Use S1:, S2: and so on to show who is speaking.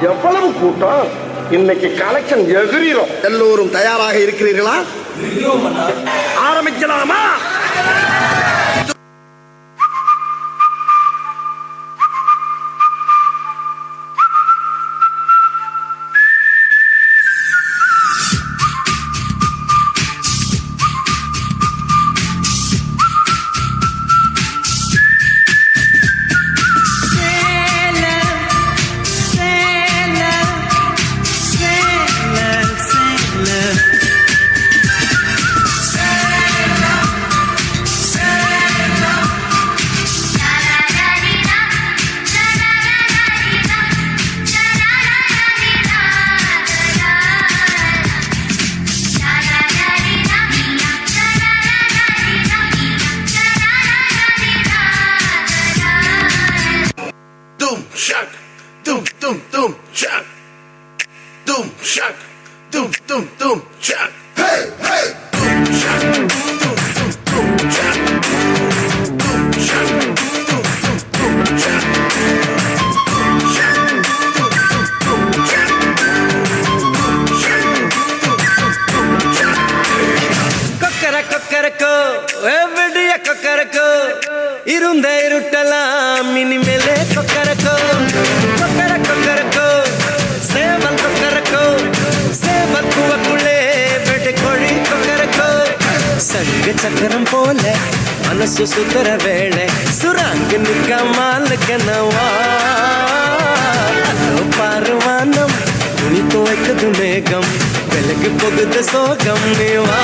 S1: எவ்வளவு கூட்டம்! இன்னைக்கு கலெக்ஷன் எகிரிரும். எல்லோரும் தயாராக இருக்கிறீர்களா? ஆரம்பிக்கலாமா? Doom, doom, doom, chuck. Doom, chuck. Doom, doom, doom, chuck. Hey, hey. Doom, chuck. Doom, doom, doom, chuck. Doom, chuck. Doom, doom, doom, chuck. Doom, chuck. Doom, doom, doom, chuck. Doom, chuck. Doom, doom, doom, chuck.
S2: கொக்கர Kokkarakko எவ்வடிய Kokkarakko இருந்த இருட்டலாம் இனிமேலே கொக்கரக்கோ கொக்கர கொக்கரக்கோ சேவல் கொக்கரக்கோ சேவல் குவக்குள்ளே வெட்டு கோழி கொக்கரக்கோ சங்க சக்கரம் போல மனசு சுத்தர வேளை சுராங்கு நிற்காமலுக்கனவா அதோ பாருவானம் துணி துவைக்குது மேகம் விலகு போகுது சோகம் நீவா